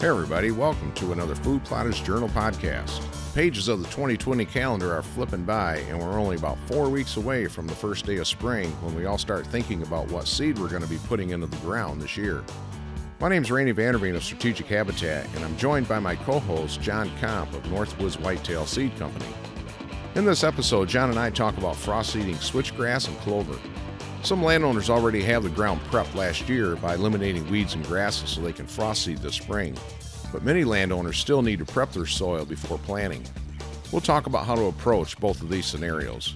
Hey everybody, welcome to another Food Plotters Journal podcast. Pages of the 2020 calendar are flipping by, and we're only about 4 weeks away from the first day of spring when we all start thinking about what seed we're going to be putting into the ground this year. My name is VanderVeen of Strategic Habitat, and I'm joined by my co-host John Komp of Northwoods Whitetails Seed Company. In this episode, John and I talk about frost-seeding switchgrass and clover. Some landowners already have the ground prepped last year by eliminating weeds and grasses so they can frost seed this spring, but many landowners still need to prep their soil before planting. We'll talk about how to approach both of these scenarios.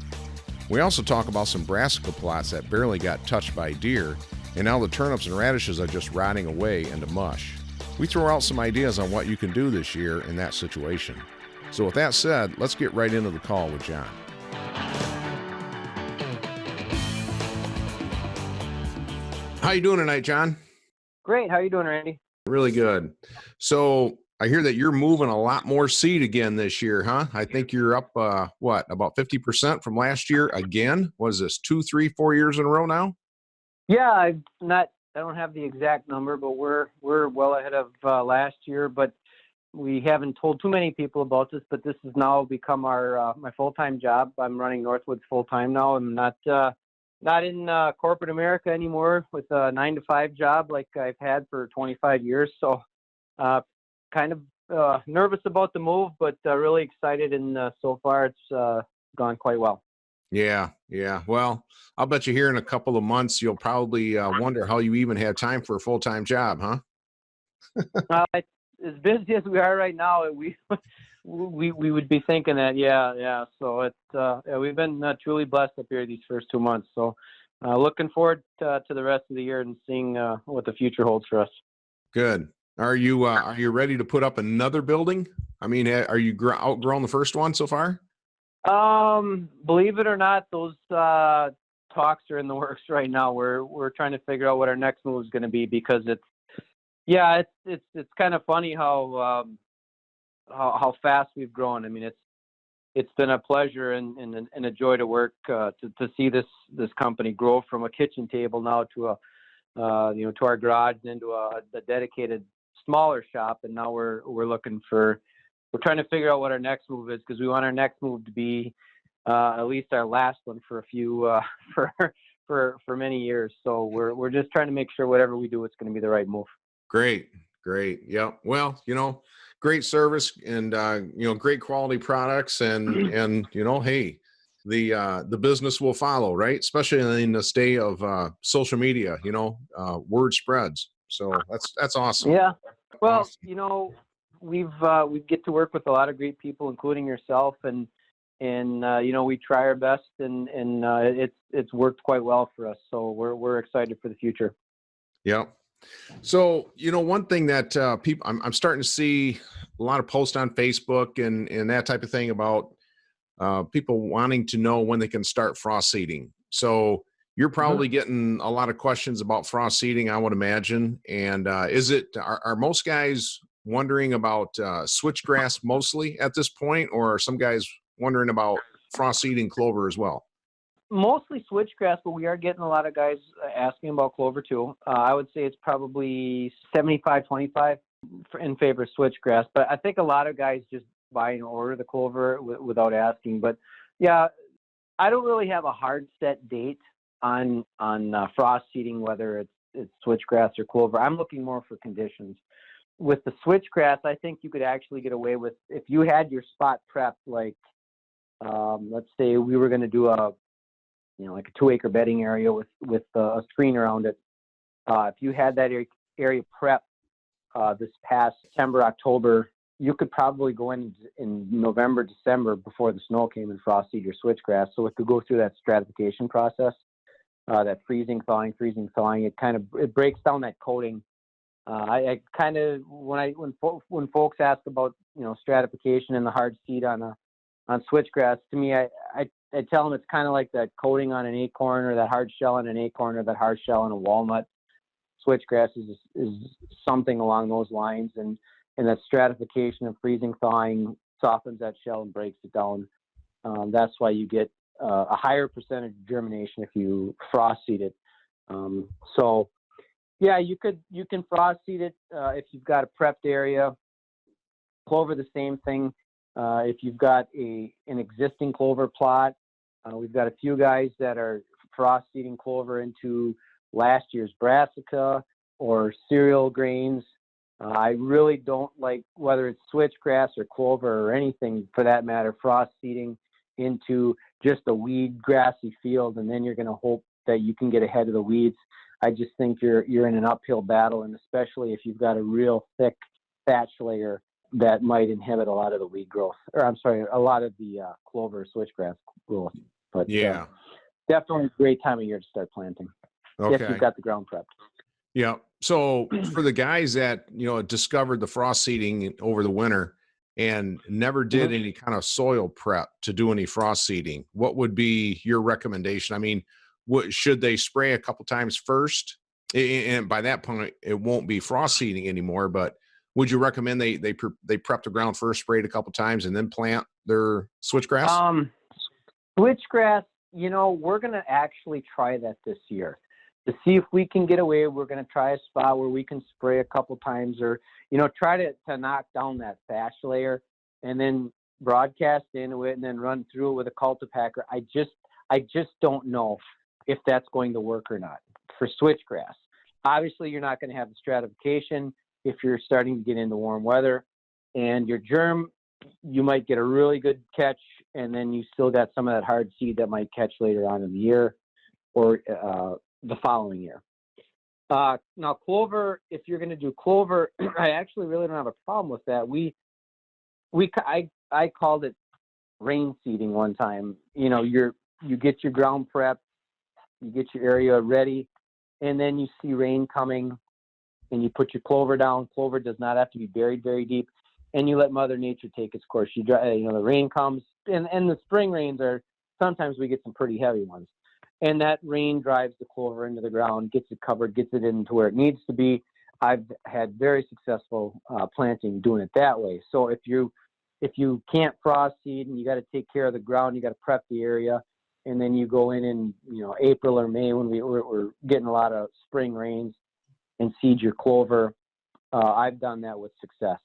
We also talk about some brassica plots that barely got touched by deer, and now the turnips and radishes are just rotting away into mush. We throw out some ideas on what you can do this year in that situation. So with that said, let's get right into the call with John. How you doing tonight, John? Great. How you doing, Randy? Really good. So I hear that you're moving a lot more seed again this year, huh? I think you're up, about 50% from last year again? Was this 2, 3, 4 years in a row now? Yeah, I don't have the exact number, but we're well ahead of last year. But we haven't told too many people about this. But this has now become our my full-time job. I'm running Northwoods full-time now. I'm not in corporate America anymore with a 9-to-5 job like I've had for 25 years. So kind of nervous about the move, but really excited. And so far it's gone quite well. Yeah. Well, I'll bet you here in a couple of months, you'll probably wonder how you even have time for a full-time job, huh? As busy as we are right now, we would be thinking that, yeah. So we've been truly blessed up here these first 2 months. So looking forward to the rest of the year and seeing what the future holds for us. Good. Are you ready to put up another building? I mean, are you outgrown the first one so far? Believe it or not, those talks are in the works right now. We're trying to figure out what our next move is going to be, because it's kind of funny how fast we've grown. I mean, it's been a pleasure and a joy to work to see this company grow from a kitchen table now to to our garage and into a dedicated smaller shop. And now we're trying to figure out what our next move is, because we want our next move to be at least our last one for a few for many years. So we're just trying to make sure whatever we do, it's going to be the right move. Great. Yeah. Well, great service and, great quality products and, hey, the business will follow, right? Especially in this day of social media, word spreads. So that's awesome. Yeah. Well, awesome. We get to work with a lot of great people, including yourself, and we try our best, and it's worked quite well for us. So we're excited for the future. Yeah. So, one thing that I'm starting to see a lot of posts on Facebook and that type of thing about people wanting to know when they can start frost seeding. So you're probably getting a lot of questions about frost seeding, I would imagine. And are most guys wondering about switchgrass mostly at this point, or are some guys wondering about frost seeding clover as well? Mostly switchgrass, but we are getting a lot of guys asking about clover too. I would say it's probably 75-25 in favor of switchgrass, but I think a lot of guys just buy and order the clover without asking. But yeah, I don't really have a hard set date on frost seeding, whether it's switchgrass or clover. I'm looking more for conditions. With the switchgrass, I think you could actually get away with, if you had your spot prepped, like let's say we were going to do like a 2-acre bedding area with a screen around it. If you had that area prepped this past September, October, you could probably go in November, December before the snow came and frost seed your switchgrass. So it could go through that stratification process, that freezing, thawing. It breaks down that coating. I kind of, when folks ask about stratification and the hard seed on switchgrass, to me, I tell them it's kind of like that coating on an acorn, or that hard shell on an acorn, or that hard shell on a walnut. Switchgrass is something along those lines, and that stratification of freezing, thawing softens that shell and breaks it down. That's why you get a higher percentage of germination if you frost seed it. So Yeah, you can frost seed it if you've got a prepped area. Clover, the same thing. If you've got an existing clover plot, we've got a few guys that are frost seeding clover into last year's brassica or cereal grains. I really don't like, whether it's switchgrass or clover or anything for that matter, frost seeding into just a weed grassy field, and then you're going to hope that you can get ahead of the weeds. I just think you're in an uphill battle, and especially if you've got a real thick thatch layer that might inhibit a lot of the weed growth, or I'm sorry, a lot of the clover switchgrass growth. But yeah, definitely a great time of year to start planting. okay. If you've got the ground prepped. Yeah. So for the guys that, discovered the frost seeding over the winter and never did any kind of soil prep to do any frost seeding, what would be your recommendation? I mean, should they spray a couple times first? And by that point, it won't be frost seeding anymore, but would you recommend they prep the ground first, spray it a couple times, and then plant their switchgrass? Switchgrass, we're going to actually try that this year to see if we can get away. We're going to try a spot where we can spray a couple times, or, try to knock down that thatch layer and then broadcast into it and then run through it with a cultipacker. I just don't know if that's going to work or not for switchgrass. Obviously, you're not going to have the stratification if you're starting to get into warm weather, and your germ, you might get a really good catch, and then you still got some of that hard seed that might catch later on in the year or the following year. Now, clover, if you're going to do clover, I actually really don't have a problem with that. I called it rain seeding one time. You get your ground prep, you get your area ready, and then you see rain coming, and you put your clover down. Clover does not have to be buried very deep, and you let Mother Nature take its course. The rain comes, and the spring rains sometimes we get some pretty heavy ones, and that rain drives the clover into the ground, gets it covered, gets it into where it needs to be. I've had very successful planting doing it that way. So if you can't frost seed and you got to take care of the ground, you got to prep the area, and then you go in April or May when we're getting a lot of spring rains and seed your clover. I've done that with success.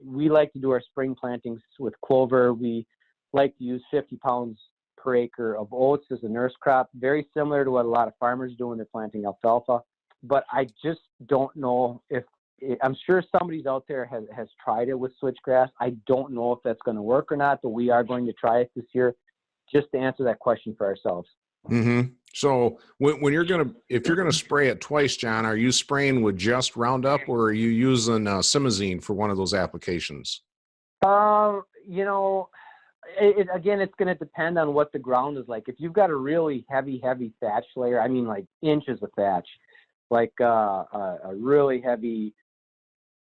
We like to do our spring plantings with clover. We like to use 50 pounds per acre of oats as a nurse crop, very similar to what a lot of farmers do when they're planting alfalfa. But I just don't know I'm sure somebody's out there has tried it with switchgrass. I don't know if that's going to work or not, but we are going to try it this year just to answer that question for ourselves. Mm-hmm. So when if you're gonna spray it twice, John, are you spraying with just Roundup, or are you using simazine for one of those applications? Again, it's going to depend on what the ground is like. If you've got a really heavy thatch layer, I mean like inches of thatch, like a really heavy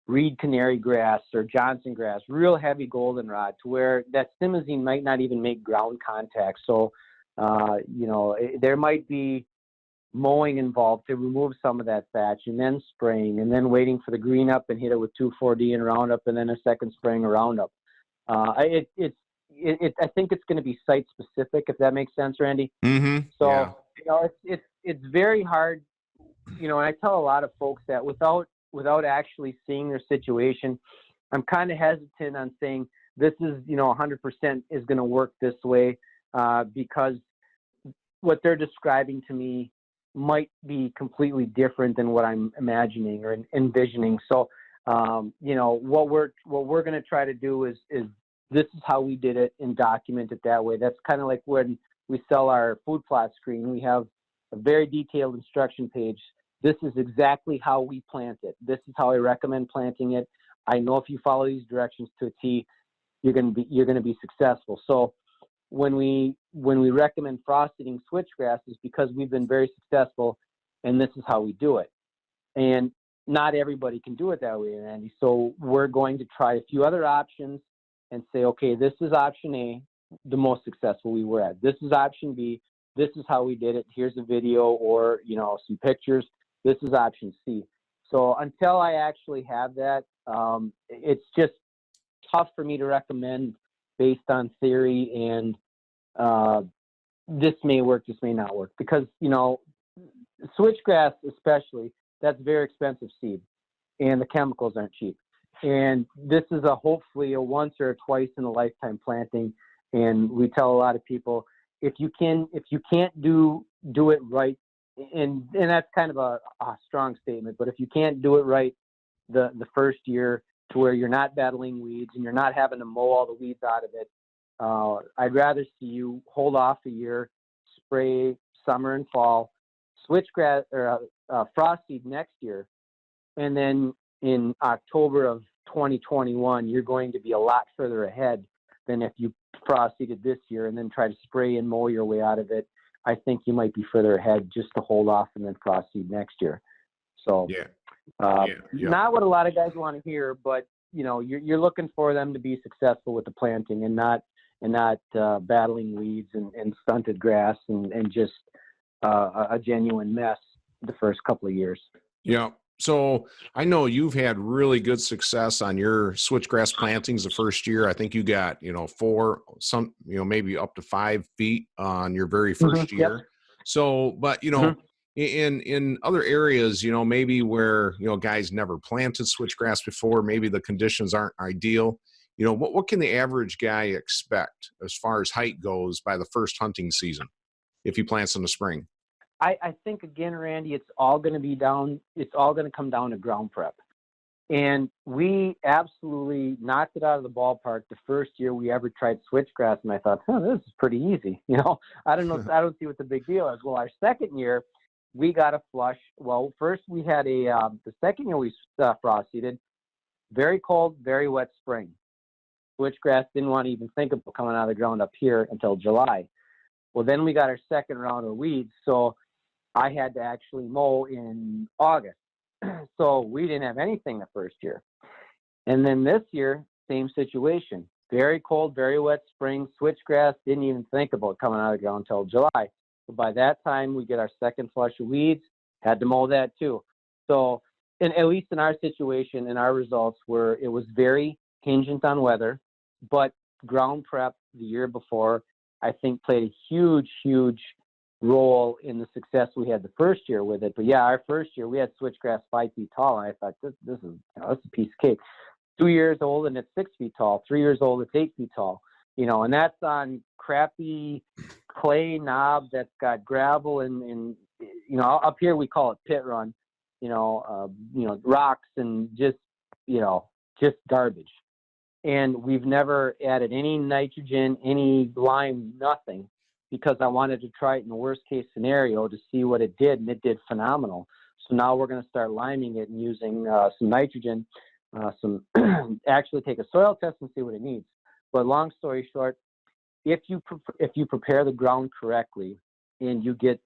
reed canary grass or Johnson grass, real heavy goldenrod, to where that simazine might not even make ground contact. So there might be mowing involved to remove some of that thatch, and then spraying, and then waiting for the green up and hit it with 2,4-D and Roundup, and then a second spraying of Roundup. I think it's going to be site specific, if that makes sense, Randy. Mm-hmm. So it's very hard. And I tell a lot of folks that without actually seeing their situation, I'm kind of hesitant on saying this is 100% is going to work this way, because what they're describing to me might be completely different than what I'm imagining or envisioning. So, what we're going to try to do is this is how we did it and document it that way. That's kind of like when we sell our food plot screen. We have a very detailed instruction page. This is exactly how we plant it. This is how I recommend planting it. I know if you follow these directions to a T, you're going to be successful. So when we recommend frost seeding switchgrass, is because we've been very successful, and this is how we do it. And not everybody can do it that way, Randy. So we're going to try a few other options and say, okay, this is option A, the most successful we were at. This is option B. This is how we did it. Here's a video or some pictures. This is option C. So until I actually have that, it's just tough for me to recommend based on theory, and this may work, this may not work, because switchgrass especially, that's very expensive seed, and the chemicals aren't cheap. And this is hopefully a once or a twice in a lifetime planting. And we tell a lot of people, if you can't do it right, and that's kind of a strong statement, but if you can't do it right the first year to where you're not battling weeds and you're not having to mow all the weeds out of it, I'd rather see you hold off a year, spray summer and fall, switchgrass or frost seed next year, and then in October of 2021, you're going to be a lot further ahead than if you frost seeded this year and then try to spray and mow your way out of it. I think you might be further ahead just to hold off and then frost seed next year. So, not what a lot of guys want to hear, but you're looking for them to be successful with the planting and not battling weeds and stunted grass and just a genuine mess the first couple of years. Yeah. So I know you've had really good success on your switchgrass plantings the first year. I think you got, 4, maybe up to 5 feet on your very first year. Yep. So, but, in other areas, maybe where, guys never planted switchgrass before, maybe the conditions aren't ideal. What can the average guy expect as far as height goes by the first hunting season if he plants in the spring? I think, again, Randy, it's all going to come down to ground prep. And we absolutely knocked it out of the ballpark the first year we ever tried switchgrass. And I thought, this is pretty easy. I don't know. I don't see what the big deal is. Well, our second year, we got a flush. Well, first we had the second year we frost seeded, very cold, very wet spring. Switchgrass didn't want to even think about coming out of the ground up here until July. Well, then we got our second round of weeds. So I had to actually mow in August. So we didn't have anything the first year. And then this year, same situation. Very cold, very wet spring. Switchgrass didn't even think about coming out of the ground until July. So by that time, we get our second flush of weeds, had to mow that too. So, and at least in our situation, and our results were, it was very hingent on weather, but ground prep the year before, I think, played a huge, huge role in the success we had the first year with it. But yeah, our first year we had switchgrass 5 feet tall, and I thought this is this is a piece of cake. 2 years old and it's 6 feet tall. 3 years old, it's 8 feet tall. And that's on crappy clay knob that's got gravel and up here we call it pit run. Rocks and just garbage. And we've never added any nitrogen, any lime, nothing, because I wanted to try it in the worst case scenario to see what it did, and it did phenomenal. So now we're going to start liming it and using some nitrogen, actually take a soil test and see what it needs. But long story short, if you prepare the ground correctly and you get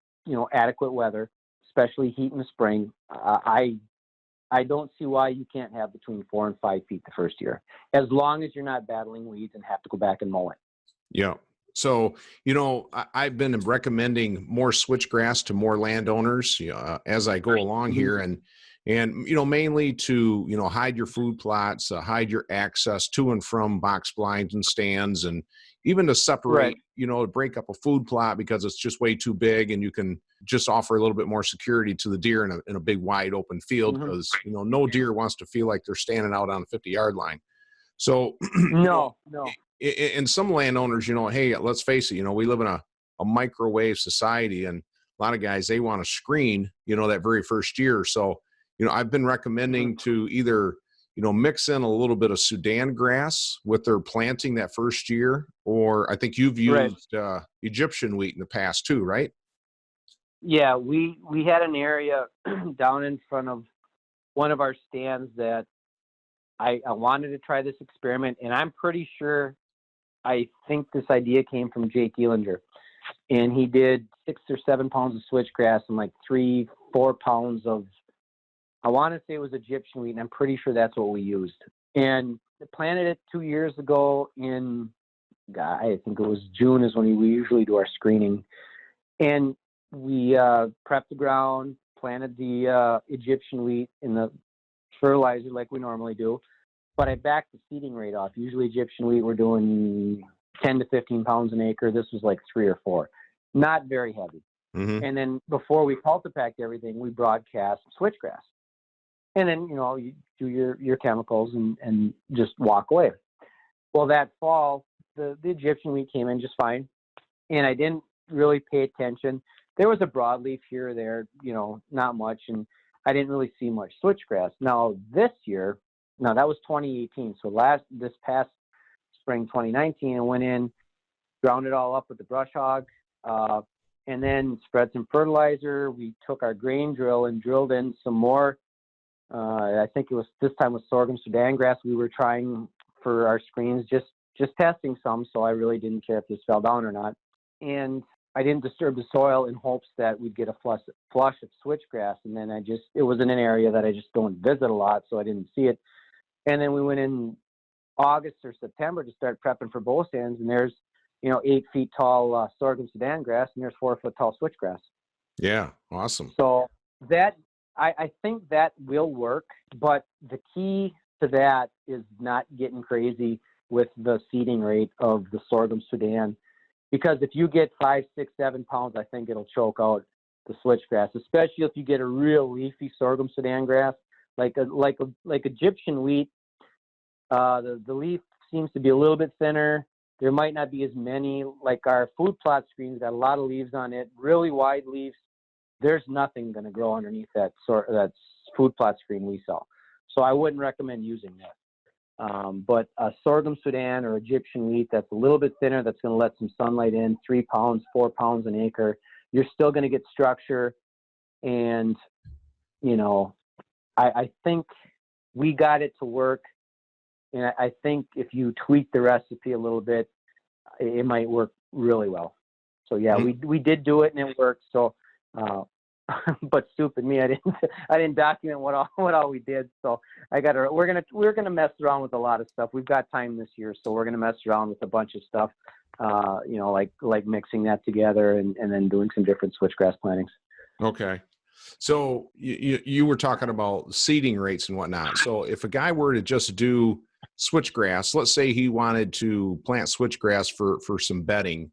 adequate weather, especially heat in the spring, I don't see why you can't have between 4 and 5 feet the first year, as long as you're not battling weeds and have to go back and mow it. Yeah. So, I've been recommending more switchgrass to more landowners as I go along here, and mainly to hide your food plots, hide your access to and from box blinds and stands, and even to separate, to break up a food plot because it's just way too big, and you can just offer a little bit more security to the deer in a big wide open field, because no deer wants to feel like they're standing out on the 50-yard line. So no. And some landowners, hey, let's face it, we live in a microwave society, and a lot of guys, they want to screen, that very first year. So, I've been recommending to either, mix in a little bit of Sudan grass with their planting that first year, or I think you've used Egyptian wheat in the past too, right? Yeah, we had an area down in front of one of our stands that I wanted to try this experiment, and I'm pretty sure, I think this idea came from Jake Ealinger, and he did 6 or 7 pounds of switchgrass and like 3-4 pounds of, I want to say it was Egyptian wheat, and I'm pretty sure that's what we used. And planted it 2 years ago in, I think it was June is when we usually do our screening. And we prepped the ground, planted the Egyptian wheat in the fertilizer like we normally do. But I backed the seeding rate off. Usually Egyptian wheat, we're doing 10 to 15 pounds an acre. This was like 3 or 4. Not very heavy. Mm-hmm. And then before we cultipacked everything, we broadcast switchgrass. And then, you do your chemicals and just walk away. Well, that fall, the Egyptian wheat came in just fine. And I didn't really pay attention. There was a broadleaf here or there, not much. And I didn't really see much switchgrass. Now this year, that was 2018. So this past spring, 2019, I went in, ground it all up with the brush hog, and then spread some fertilizer. We took our grain drill and drilled in some more. I think it was this time with sorghum Sudan grass. We were trying for our screens, just testing some. So I really didn't care if this fell down or not. And I didn't disturb the soil in hopes that we'd get a flush of switchgrass. And then it was in an area that I just don't visit a lot, so I didn't see it. And then we went in August or September to start prepping for bow stands, and there's 8 feet tall sorghum Sudan grass, and there's 4 foot tall switchgrass. Yeah, awesome. So that I think that will work, but the key to that is not getting crazy with the seeding rate of the sorghum Sudan, because if you get 5, 6, 7 pounds, I think it'll choke out the switchgrass, especially if you get a real leafy sorghum Sudan grass, like Egyptian wheat. The leaf seems to be a little bit thinner. There might not be as many, like our food plot screens got a lot of leaves on it, really wide leaves. There's nothing going to grow underneath that food plot screen we sell. So I wouldn't recommend using that. But a sorghum Sudan or Egyptian wheat that's a little bit thinner, that's going to let some sunlight in, 3 pounds, 4 pounds an acre, you're still going to get structure. And, I think we got it to work. And I think if you tweak the recipe a little bit, it might work really well. So yeah, we did do it and it worked. So, but stupid me, I didn't document what all we did. So we're gonna mess around with a lot of stuff. We've got time this year, so we're gonna mess around with a bunch of stuff. Like mixing that together and then doing some different switchgrass plantings. Okay. So you were talking about seeding rates and whatnot. So if a guy were to just do switchgrass, let's say he wanted to plant switchgrass for some bedding,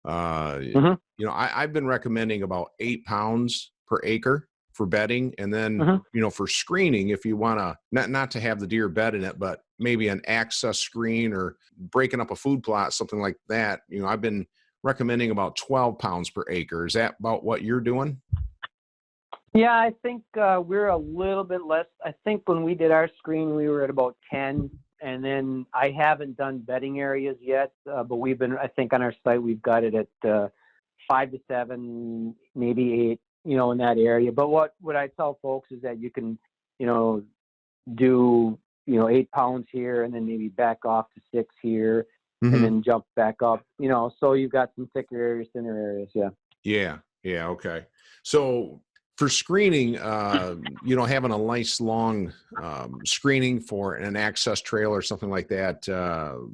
I've been recommending about 8 pounds per acre for bedding. And then, for screening, if you want to, not to have the deer bed in it, but maybe an access screen or breaking up a food plot, something like that, I've been recommending about 12 pounds per acre. Is that about what you're doing? Yeah, I think we're a little bit less. I think when we did our screen, we were at about 10. And then I haven't done bedding areas yet, but I think on our site, we've got it at 5 to 7, maybe 8, in that area. But what I tell folks is that you can, do, 8 pounds here and then maybe back off to 6 here and then jump back up, so you've got some thicker areas, thinner areas. Yeah. Yeah. Okay. So for screening, having a nice long screening for an access trail or something like that,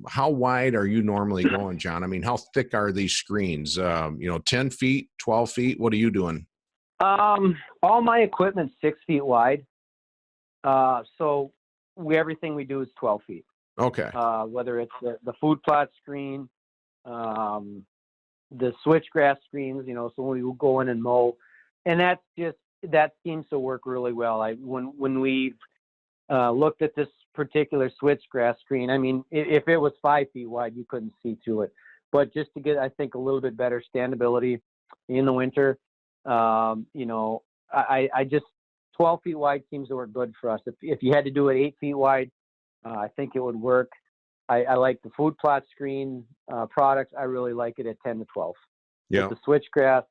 how wide are you normally going, John? I mean, how thick are these screens? 10 feet, 12 feet? What are you doing? All my equipment's 6 feet wide. So everything we do is 12 feet. Okay. Whether it's the food plot screen, the switchgrass screens, so we will go in and mow. And that seems to work really well. When we've looked at this particular switchgrass screen, I mean, if it was 5 feet wide, you couldn't see through it. But just to get, I think, a little bit better standability in the winter, I just 12 feet wide seems to work good for us. If you had to do it 8 feet wide, I think it would work. I like the food plot screen products. I really like it at 10 to 12. Yeah. With the switchgrass,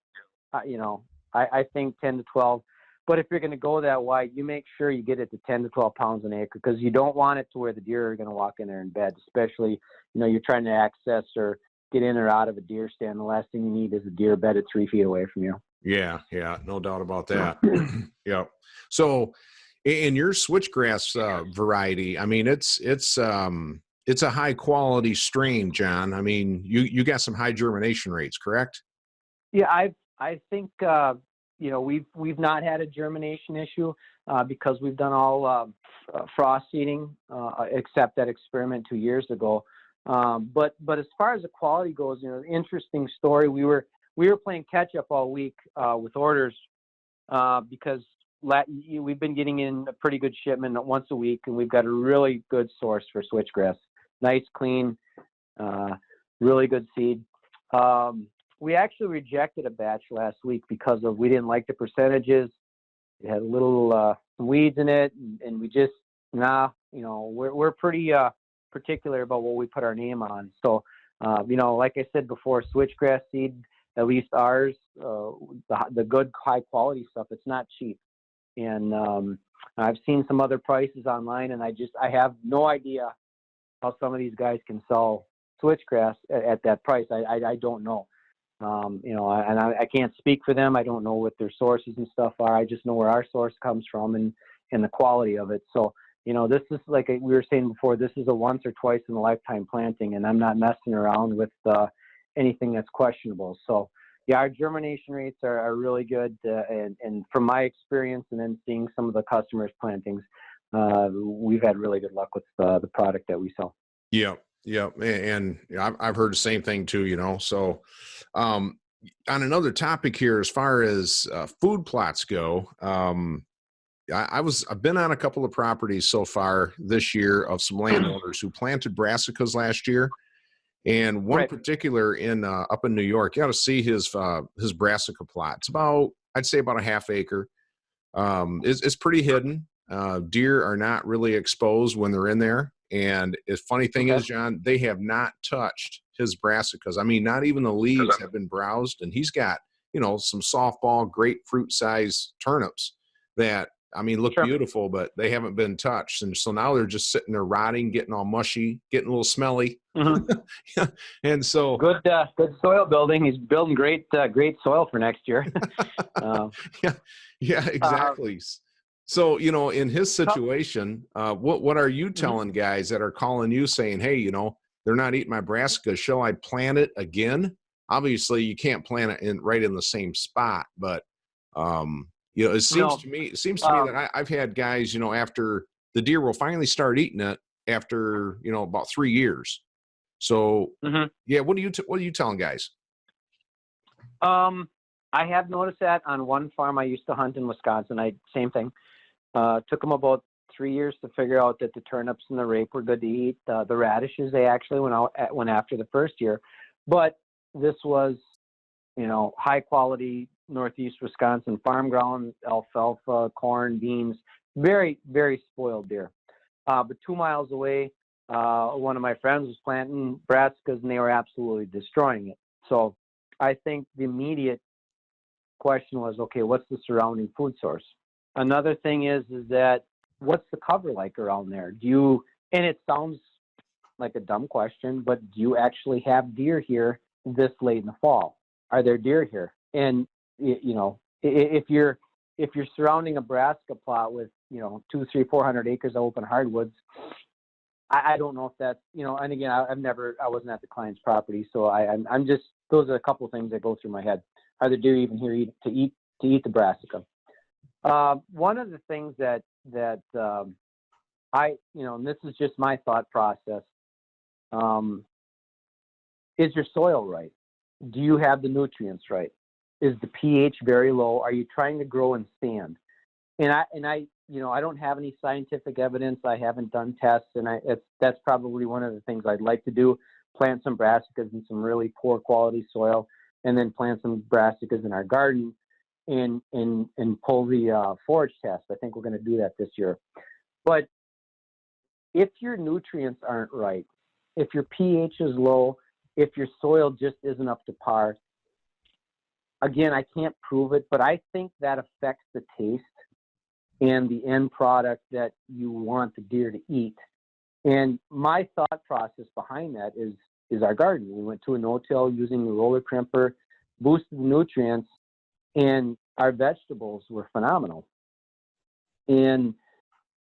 I think 10 to 12. But if you're going to go that wide, you make sure you get it to 10 to 12 pounds an acre, because you don't want it to where the deer are going to walk in there and bed, especially, you're trying to access or get in or out of a deer stand. The last thing you need is a deer bedded 3 feet away from you. Yeah. No doubt about that. Yeah. So in your switchgrass variety, I mean, it's a high quality strain, John. I mean, you got some high germination rates, correct? Yeah, I think we've not had a germination issue because we've done all frost seeding except that experiment 2 years ago. But as far as the quality goes, interesting story. We were we were playing catch up all week with orders because we've been getting in a pretty good shipment once a week, and we've got a really good source for switchgrass. Nice, clean, really good seed. We actually rejected a batch last week because we didn't like the percentages. It had a little weeds in it, and we just we're pretty particular about what we put our name on. So like I said before, switchgrass seed, at least ours, the good high quality stuff, it's not cheap. And I've seen some other prices online, and I have no idea how some of these guys can sell switchgrass at that price. I don't know. And I can't speak for them. I don't know what their sources and stuff are. I just know where our source comes from and the quality of it. So, this is like we were saying before, this is a once or twice in a lifetime planting, and I'm not messing around with anything that's questionable. So, yeah, our germination rates are really good. And from my experience and then seeing some of the customers' plantings, we've had really good luck with the product that we sell. Yeah. Yeah. And I've heard the same thing too, so, on another topic here, as far as, food plots go, I've been on a couple of properties so far this year of some landowners who planted brassicas last year. And one Right. particular up in New York, you ought to see his brassica plot. It's I'd say about a half acre. It's pretty hidden. Deer are not really exposed when they're in there. And the funny thing is, John, they have not touched his brassicas. I mean, not even the leaves have been browsed. And he's got, some softball grapefruit size turnips that, look beautiful, but they haven't been touched. And so now they're just sitting there rotting, getting all mushy, getting a little smelly. Mm-hmm. And so good soil building. He's building great soil for next year. Yeah, exactly. So, in his situation, what are you telling guys that are calling you saying, hey, they're not eating my brassica. Shall I plant it again? Obviously you can't plant it right in the same spot, but, it seems to me that I've had guys, after the deer will finally start eating it after, about 3 years. So yeah, what are you telling guys? I have noticed that on one farm I used to hunt in Wisconsin. Same thing. Took them about 3 years to figure out that the turnips and the rape were good to eat. The radishes, they actually went after the first year, but this was, high quality Northeast Wisconsin farm ground, alfalfa, corn, beans, very, very spoiled deer. But 2 miles away, one of my friends was planting brassicas, and they were absolutely destroying it. So I think the immediate question was, okay, what's the surrounding food source? Another thing is that what's the cover like around there? And it sounds like a dumb question, but do you actually have deer here this late in the fall? Are there deer here? And if you're surrounding a brassica plot with 200, 300, 400 acres of open hardwoods, I don't know if that's and again, I wasn't at the client's property, so I'm just, those are a couple of things that go through my head. Are there deer even here to eat the brassica? One of the things that and this is just my thought process, is your soil right? Do you have the nutrients right? Is the pH very low? Are you trying to grow in sand? And I don't have any scientific evidence. I haven't done tests, and that's probably one of the things I'd like to do: plant some brassicas in some really poor quality soil, and then plant some brassicas in our garden, and pull the forage test. I think we're going to do that this year. But if your nutrients aren't right, if your pH is low, if your soil just isn't up to par, again, I can't prove it, but I think that affects the taste and the end product that you want the deer to eat. And my thought process behind that is our garden. We went to a no-till using the roller crimper, boosted the nutrients, and our vegetables were phenomenal. And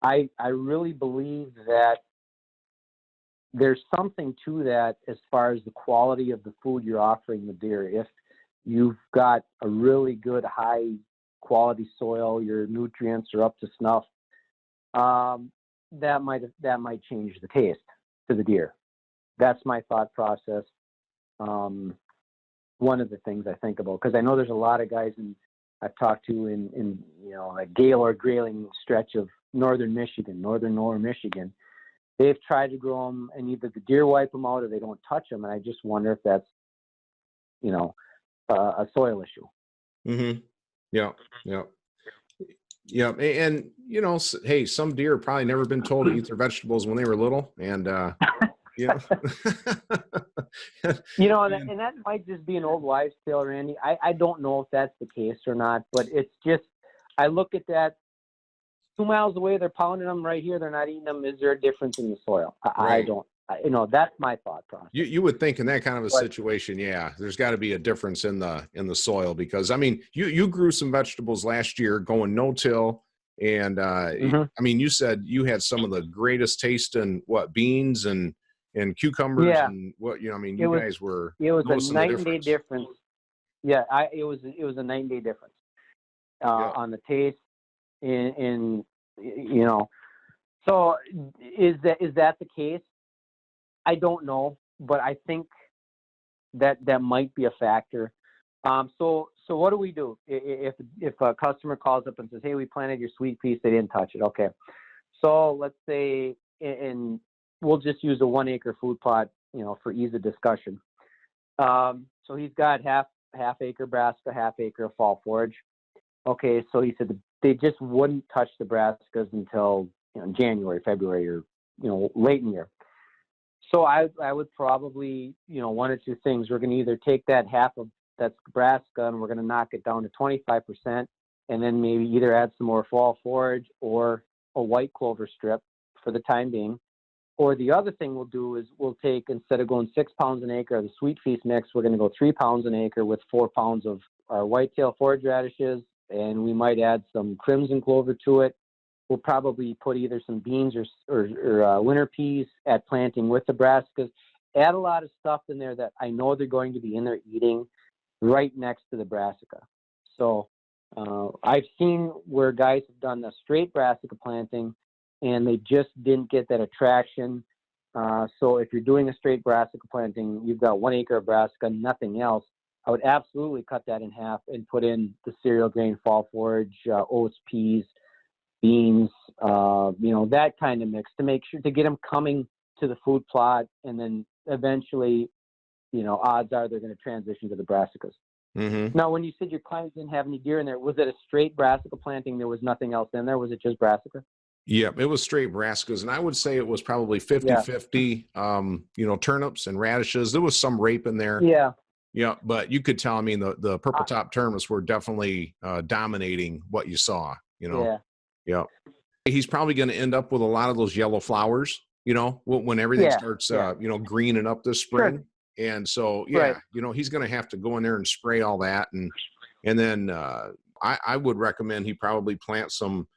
I really believe that there's something to that as far as the quality of the food you're offering the deer. If you've got a really good high quality soil, your nutrients are up to snuff, that might change the taste to the deer. That's my thought process. one of the things I think about, because I know there's a lot of guys I've talked to in a Gaylord grayling stretch of northern lower Michigan. They've tried to grow them, and either the deer wipe them out or they don't touch them. And I just wonder if that's, a soil issue. Mm-hmm. Yeah. Yeah. Yeah. And, hey, some deer probably never been told to eat their vegetables when they were little. And, And that might just be an old wives' tale, Randy. I don't know if that's the case or not, but it's just, I look at that 2 miles away, they're pounding them. Right here, they're not eating them. Is there a difference in the soil? Right. I don't. That's my thought process. You would think in that kind of a situation, yeah, there's got to be a difference in the soil, because I mean, you grew some vegetables last year going no-till, and you said you had some of the greatest taste in beans and cucumbers and you guys were. It was a night and day difference. Yeah, it was a night and day difference on the taste. So is that the case? I don't know, but I think that might be a factor. So what do we do if a customer calls up and says, "Hey, we planted your sweet peas, they didn't touch it." Okay, so let's say, and we'll just use a 1 acre food plot, for ease of discussion. So he's got half acre brassica, half acre of fall forage. Okay, so he said they just wouldn't touch the brassicas until January, February, or late in the year. So I would probably one or two things. We're going to either take that half of that's brassica and we're going to knock it down to 25%, and then maybe either add some more fall forage or a white clover strip for the time being. Or the other thing we'll do is we'll take, instead of going 6 pounds an acre of the sweet feast mix, we're going to go 3 pounds an acre with 4 pounds of our whitetail forage radishes, and we might add some crimson clover to it. We'll probably put either some beans or winter peas at planting with the brassicas. Add a lot of stuff in there that I know they're going to be in there eating right next to the brassica. So I've seen where guys have done the straight brassica planting and they just didn't get that attraction. So if you're doing a straight brassica planting, you've got 1 acre of brassica, nothing else. I would absolutely cut that in half and put in the cereal grain fall forage, oats, peas, beans, that kind of mix to make sure to get them coming to the food plot, and then eventually, odds are they're going to transition to the brassicas. Mm-hmm. Now, when you said your clients didn't have any deer in there, was it a straight brassica planting? There was nothing else in there? Was it just brassica? Yeah, it was straight brassicas, and I would say it was probably 50-50, turnips and radishes. There was some rape in there. Yeah. Yeah, but you could tell, the purple top turnips were definitely dominating what you saw, Yeah. Yeah. He's probably going to end up with a lot of those yellow flowers, when everything starts, greening up this spring. Sure. And so, he's going to have to go in there and spray all that. And then I would recommend he probably plant some,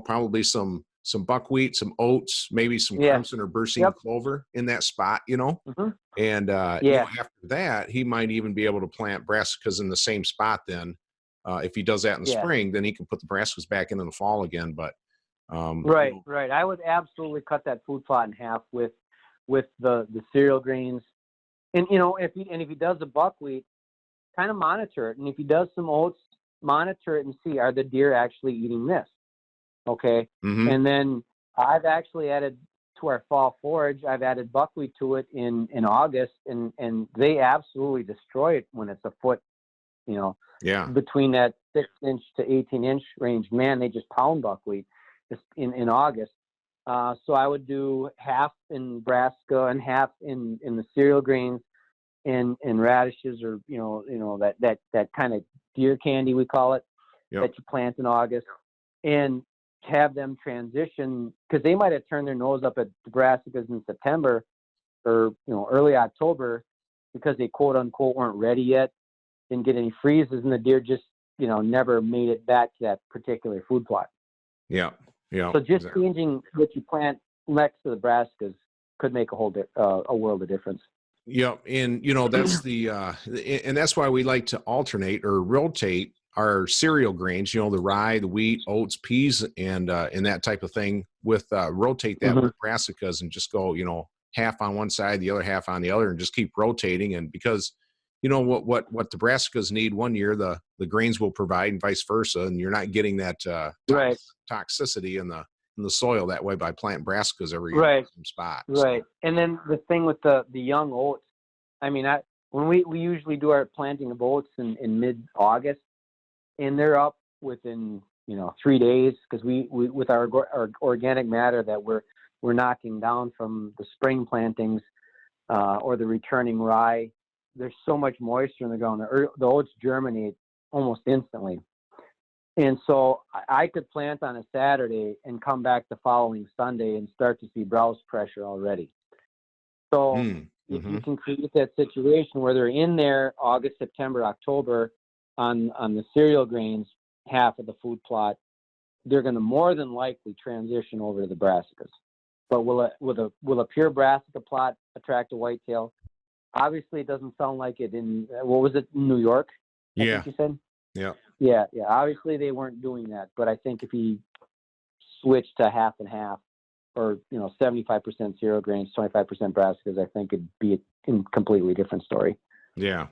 probably some buckwheat, some oats, maybe some crimson or Berseem clover in that spot, Mm-hmm. And after that, he might even be able to plant brassicas in the same spot then. If he does that in the spring, then he can put the brassicas back in the fall again. But right. I would absolutely cut that food plot in half with the cereal grains, and if he does the buckwheat, kind of monitor it, and if he does some oats, monitor it and see, are the deer actually eating this? Okay, and then I've actually added to our fall forage. I've added buckwheat to it in August, and they absolutely destroy it when it's a foot, between that 6-inch to 18-inch range. Man, they just pound buckwheat just in August. So I would do half in brassica and half in the cereal grains and radishes, or that kind of deer candy, we call it, that you plant in August, and have them transition, because they might have turned their nose up at the brassicas in September or early October because they quote unquote weren't ready yet, didn't get any freezes, and the deer just never made it back to that particular food plot. Yeah. So just changing what you plant next to the brassicas could make a world of difference. Yeah, and that's and that's why we like to alternate or rotate our cereal grains. The rye, the wheat, oats, peas, and that type of thing. With rotate that with brassicas, and just go half on one side, the other half on the other, and just keep rotating. And because what the brassicas need one year, the grains will provide, and vice versa, and you're not getting that Right. toxicity in the soil that way by planting brassicas every year Right. in some spots. Right. And then the thing with the young oats, I mean, when we usually do our planting of oats in mid-August, and they're up within 3 days, because we with our organic matter that we're knocking down from the spring plantings or the returning rye. There's so much moisture in the ground. The oats germinate almost instantly. And so I could plant on a Saturday and come back the following Sunday and start to see browse pressure already. So if you can create that situation where they're in there August, September, October on the cereal grains, half of the food plot, they're going to more than likely transition over to the brassicas. But will a pure brassica plot attract a whitetail? Obviously, it doesn't sound like it in, what was it, New York? I think you said? Yeah. Yeah. Obviously, they weren't doing that. But I think if he switched to half and half, or 75% cereal grains, 25% brassicas, I think it'd be a completely different story. Yeah.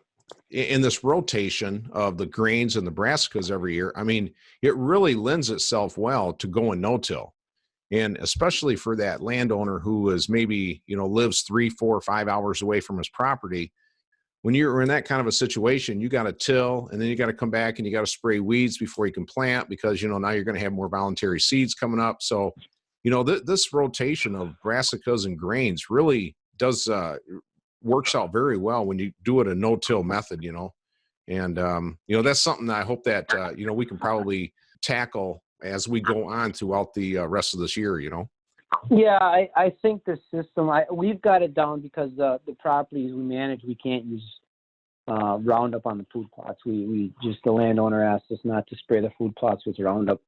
In this rotation of the grains and the brassicas every year, I mean, it really lends itself well to going no-till. And especially for that landowner who is maybe, lives 3, 4, 5 hours away from his property. When you're in that kind of a situation, you got to till, and then you got to come back and you got to spray weeds before you can plant, because, now you're going to have more voluntary seeds coming up. So, this rotation of brassicas and grains really does, works out very well when you do it a no-till method, and, that's something that I hope that, we can probably tackle as we go on throughout the rest of this year, Yeah, I think the system, we've got it down because the properties we manage, we can't use Roundup on the food plots. The landowner asked us not to spray the food plots with Roundup.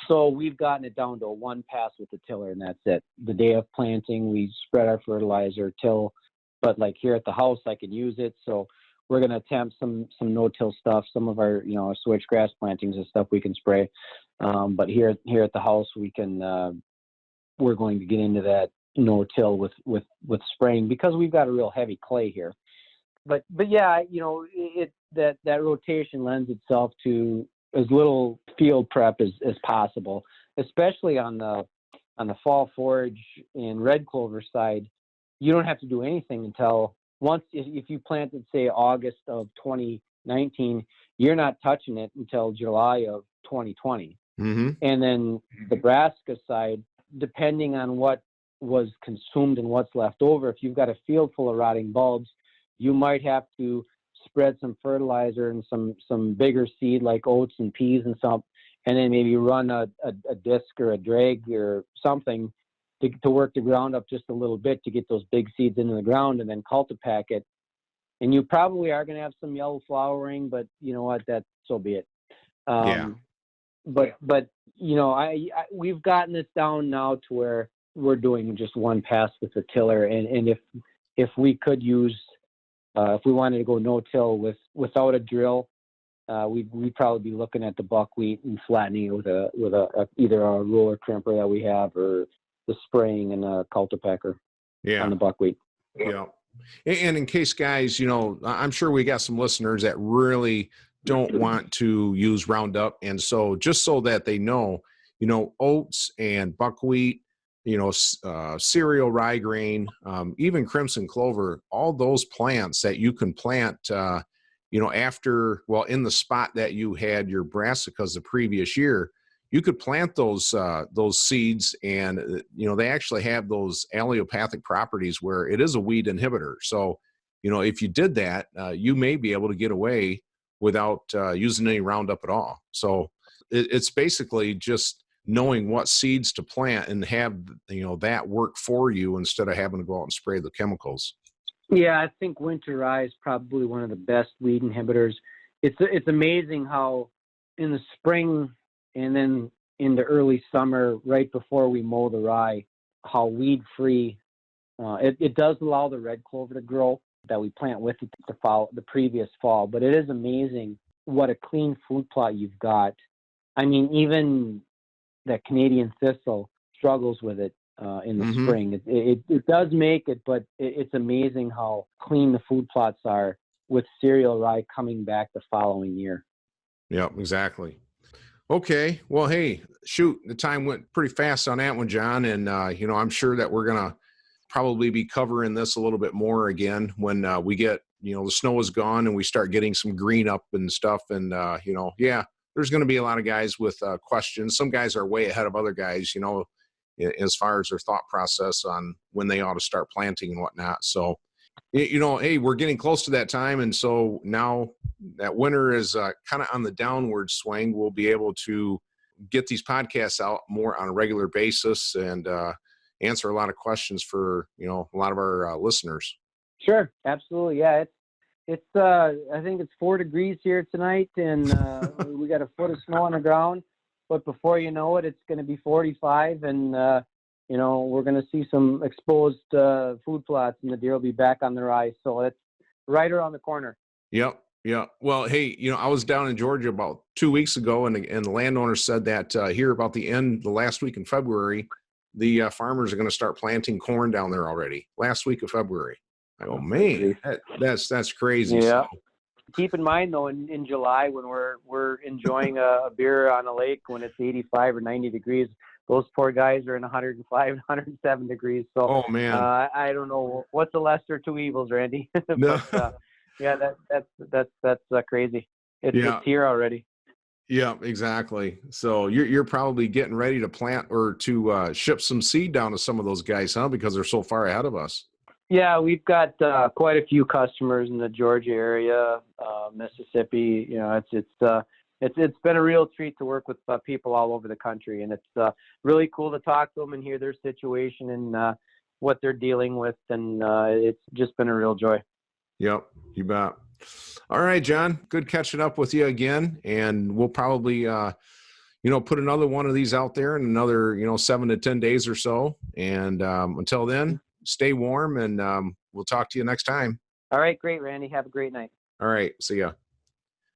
So we've gotten it down to a one pass with the tiller, and that's it. The day of planting, we spread our fertilizer, till, but like here at the house, I can use it. So we're going to attempt some no-till stuff. Some of our, our switchgrass plantings and stuff we can spray. But here at the house, we're going to get into that no-till with spraying, because we've got a real heavy clay here. But yeah, that rotation lends itself to as little field prep as possible, especially on the fall forage and red clover side. You don't have to do anything until if you planted, say, August of 2019, you're not touching it until July of 2020. And then the brassica side, depending on what was consumed and what's left over, if you've got a field full of rotting bulbs, you might have to spread some fertilizer and some bigger seed like oats and peas and some, and then maybe run a disc or a drag or something to work the ground up just a little bit to get those big seeds into the ground, and then cultipack it. And you probably are going to have some yellow flowering, but you know what, so be it. But we've gotten this down now to where we're doing just one pass with the tiller, and if we could use, if we wanted to go no-till without a drill, we'd probably be looking at the buckwheat and flattening it with either a roller crimper that we have, or the spraying and a cultipacker on the buckwheat. Yeah. And in case guys, I'm sure we got some listeners that really don't want to use Roundup. And so just so that they know, oats and buckwheat, cereal, rye grain, even crimson clover, all those plants that you can plant, after, in the spot that you had your brassicas the previous year, you could plant those seeds, and they actually have those allelopathic properties where it is a weed inhibitor. So, if you did that, you may be able to get away without using any Roundup at all. So it's basically just knowing what seeds to plant and have that work for you instead of having to go out and spray the chemicals. Yeah, I think winter rye is probably one of the best weed inhibitors. It's amazing how in the spring and then in the early summer, right before we mow the rye, how weed-free it does allow the red clover to grow that we plant with it the previous fall. But it is amazing what a clean food plot you've got. I mean, even the Canadian thistle struggles with it in the spring. It does make it, but it's amazing how clean the food plots are with cereal rye coming back the following year. Yep, exactly. Okay. Well, hey, shoot, the time went pretty fast on that one, John. And, I'm sure that we're going to probably be covering this a little bit more again when we get, the snow is gone and we start getting some green up and stuff. And, there's going to be a lot of guys with questions. Some guys are way ahead of other guys, as far as their thought process on when they ought to start planting and whatnot. So, hey, we're getting close to that time. And so now that winter is kind of on the downward swing, we'll be able to get these podcasts out more on a regular basis and answer a lot of questions for, a lot of our listeners. Sure. Absolutely. Yeah. It's I think it's 4 degrees here tonight, and we got a foot of snow on the ground, but before you know it, it's going to be 45, and we're going to see some exposed food plots, and the deer will be back on the rise. So it's right around the corner. Yep. Yeah. Well, hey, I was down in Georgia about 2 weeks ago, and the landowner said that here about the last week in February, the farmers are going to start planting corn down there already. Last week of February. I go, man, that's crazy. Yeah. So. Keep in mind though, in July when we're enjoying a beer on a lake when it's 85 or 90 degrees, those poor guys are in 105, 107 degrees. So, oh man, I don't know what's the lesser of two evils, Randy. No. But, that's crazy. It's here already. Yeah, exactly. So you're probably getting ready to plant or to ship some seed down to some of those guys, huh? Because they're so far ahead of us. Yeah, we've got quite a few customers in the Georgia area, Mississippi. It's been a real treat to work with people all over the country, and it's really cool to talk to them and hear their situation and what they're dealing with, and it's just been a real joy. Yep, you bet. All right, John, good catching up with you again, and we'll probably put another one of these out there in another 7 to 10 days or so, and until then, stay warm, and we'll talk to you next time. All right, great, Randy. Have a great night. All right, see ya.